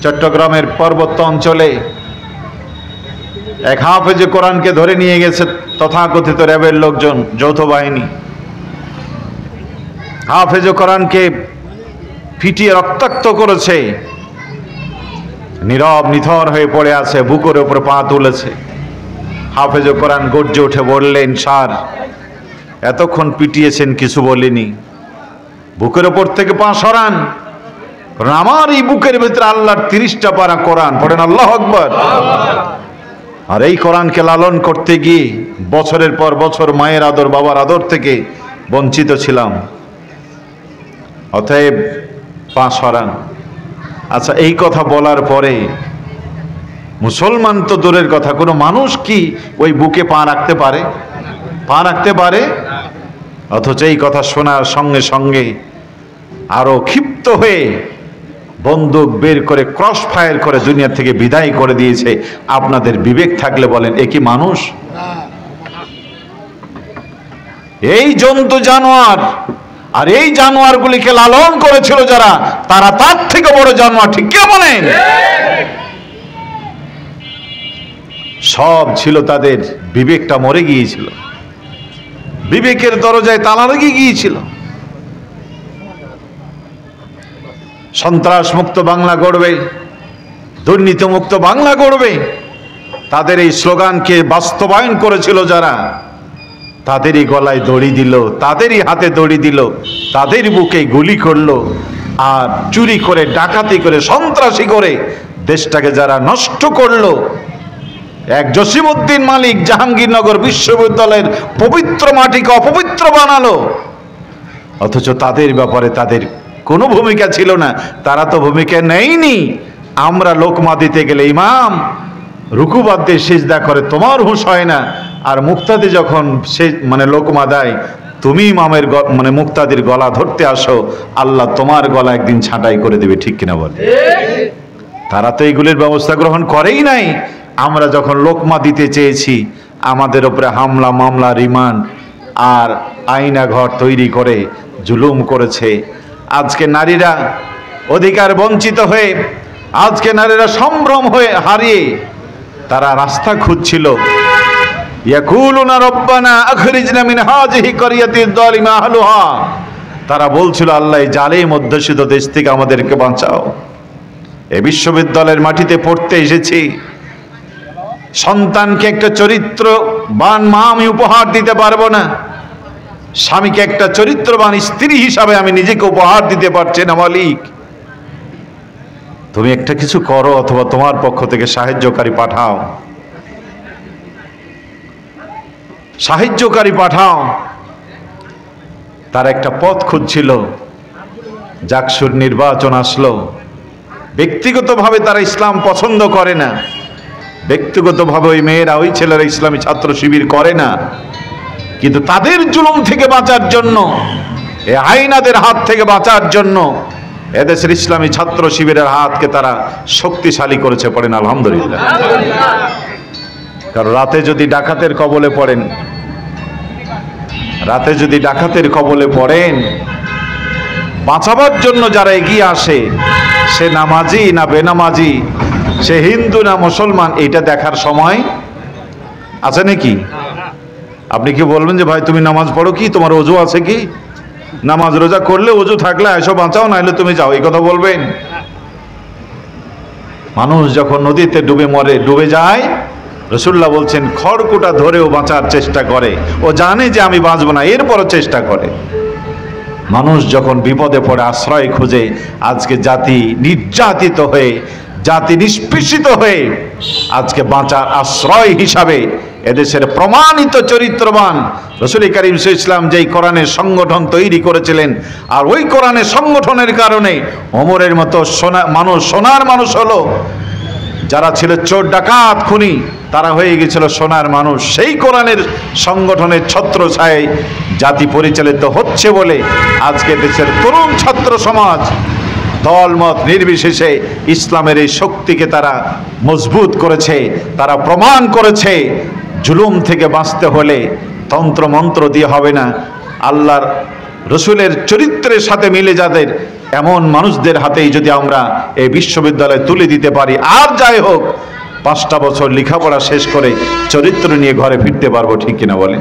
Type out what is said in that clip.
চট্টগ্রামের পার্বত্য অঞ্চলে এক হাফেজে কোরআনকে ধরে নিয়ে গেছে তথাকথিত র্যাবের লোকজন, যৌথ বাহিনী। হাফেজে কোরআনকে পিটিয়ে রক্তাক্ত করেছে, নীরব নিথর হয়ে পড়ে আছে, বুকের উপর পা তুলেছে। হাফেজে কোরআন গর্জে উঠে বললেন, স্যার এতক্ষণ পিটিয়েছেন, কিছু বলিনি, বুকের উপর থেকে পা সরান, কারণ আমার এই বুকের ভিতরে আল্লাহর 30টা পারা কোরআন। পড়েন আল্লাহু আকবার। আর এই কোরআনকে লালন করতে গিয়ে বছরের পর বছর মায়ের আদর, বাবার আদর থেকে বঞ্চিত ছিলাম, অতএব পা সরান। আচ্ছা, এই কথা বলার পরে মুসলমান তো দূরের কথা, কোনো মানুষ কি ওই বুকে পা রাখতে পারে? পা রাখতে পারে? অথচ এই কথা শোনার সঙ্গে সঙ্গে আরো ক্ষিপ্ত হয়ে বন্দুক বের করে ক্রস ফায়ার করে দুনিয়া থেকে বিদায় করে দিয়েছে। আপনাদের বিবেক থাকলে বলেন, এ কি মানুষ? এই জন্তু জানোয়ার, আর এই জানোয়ারগুলিকে লালন করেছিল যারা, তারা তার থেকে বড় জানোয়ার, ঠিক কে বলেন? সব ছিল তাদের, বিবেকটা মরে গিয়েছিল, বিবেকের দরজায় তালা লেগে গিয়েছিল। সন্ত্রাস মুক্ত বাংলা গড়বে, দুর্নীতি মুক্ত বাংলা গড়বে, তাদের এই স্লোগানকে বাস্তবায়ন করেছিল যারা, তাদেরই গলায় দড়ি দিল, তাদেরই হাতে দড়ি দিল, তাদের বুকে গুলি করলো। আর চুরি করে, ডাকাতি করে, সন্ত্রাসী করে দেশটাকে যারা নষ্ট করলো, এক জসিমউদ্দিন মালিক জাহাঙ্গীরনগর বিশ্ববিদ্যালয়ের পবিত্র মাটিকে অপবিত্র বানালো, অথচ তাদের ব্যাপারে তাদের কোনো ভূমিকা ছিল না, তারা তো ভূমিকা নেয়নি। আমরা লোকমা দিতে গেলে ইমাম রুকু বাদ দিয়ে সিজদা করে, তোমার হুঁশ হয় না, আর মুক্তাদি যখন সে লোকমা দেয়, তুমি ইমামের মুক্তাদির গলা ধরতে আসো, আল্লাহ তোমার গলা একদিন ছাঁটাই করে দেবে, ঠিক কিনা বলে? তারা তো এইগুলির ব্যবস্থা গ্রহণ করেই নাই। আমরা যখন লোকমা দিতে চেয়েছি, আমাদের উপরে হামলা, মামলা, রিমান্ড আর আয়না ঘর তৈরি করে জুলুম করেছে। আজকে নারীরা অধিকার বঞ্চিত হয়ে, আজকে নারীরা সম্ভ্রম হয়ে হারিয়ে তারা রাস্তা খুঁজছিল। ইয়াকুলুনা রব্বানা আখরিজনা মিন হাযিহি ক্বরিয়াতিয যালিমা আহলুহা, তারা বলছিল, আল্লাহ এই জালিম অধ্যুষিত দেশ থেকে আমাদেরকে বাঁচাও। এই বিশ্ববিদ্যালয়ের মাটিতে পড়তে এসেছি, সন্তানকে একটা চরিত্রবান মা আমি উপহার দিতে পারবো না, স্বামীকে একটা চরিত্রবান স্ত্রী হিসাবে আমি নিজেকে উপহার দিতে পারছি না। মালিক, তুমি একটা কিছু করো, অথবা তোমার পক্ষ থেকে সাহায্যকারী পাঠাও, সাহায্যকারী পাঠাও। তার একটা পথ খুঁজছিল। জাকসুর নির্বাচন আসলো, ব্যক্তিগতভাবে তারা ইসলাম পছন্দ করে না, ব্যক্তিগতভাবে ওই মেয়েরা, ওই ছেলেরা ইসলামী ছাত্র শিবির করে না, কিন্তু তাদের জুলুম থেকে বাঁচার জন্য, এই আইনাদের হাত থেকে বাঁচার জন্য এদেশের ইসলামী ছাত্র শিবিরের হাতকে তারা শক্তিশালী করেছে। পড়েন আলহামদুলিল্লাহ। কারণ রাতে যদি ডাকাতের কবলে পড়েন, রাতে যদি ডাকাতের কবলে পড়েন, বাঁচাবার জন্য যারা এগিয়ে আসে, সে নামাজি না বেনামাজি, সে হিন্দু না মুসলমান, এটা দেখার সময় আছে নাকি? আপনি কি বলবেন যে ভাই তুমি নামাজ পড়ো কি, তোমার ওযু আছে কি, নামাজ রোজা করলে ওযু থাকলে এসো বাঁচাও, নাইলে তুমি যাও, এই কথা বলবেন? মানুষ যখন নদীতে ডুবে মরে, ডুবে যায়, রাসূলুল্লাহ বলছেন খড়কুটা ধরেও বাঁচার চেষ্টা করে, ও জানে যে আমি বাঁচবো না, এরপরও চেষ্টা করে। মানুষ যখন বিপদে পড়ে আশ্রয় খুঁজে, আজকে জাতি নির্যাতিত হয়ে, জাতি নিষ্পেষিত হয়ে, আজকে বাঁচার আশ্রয় হিসাবে এদেশের প্রমাণিত চরিত্রবান রাসূল করিম সাল্লাল্লাহু আলাইহি ওয়াসাল্লাম যেই কোরআনের সংগঠন তৈরি করেছিলেন, আর ওই কোরআনের সংগঠনের কারণে ওমরের মতো সোনার মানুষ হলো। যারা ছিল চোর ডাকাত খুনি, তারা হয়ে গেছিল সোনার মানুষ। সেই কোরআনের সংগঠনের ছত্রছায়ায় জাতি পরিচালিত হচ্ছে বলে আজকে দেশের তরুণ ছাত্র সমাজ দলমত নির্বিশেষে ইসলামের এই শক্তিকে তারা মজবুত করেছে। তারা প্রমাণ করেছে জুলুম থেকে বাঁচতে হলে তন্ত্র মন্ত্র দিয়ে হবে না, আল্লাহর রসুলের চরিত্রের সাথে মিলে যাদের এমন মানুষদের হাতেই যদি আমরা এই বিশ্ববিদ্যালয় তুলে দিতে পারি, আর যাই হোক 5টা বছর লেখাপড়া শেষ করে চরিত্র নিয়ে ঘরে ফিরতে পারবো, ঠিক কিনা বলেন?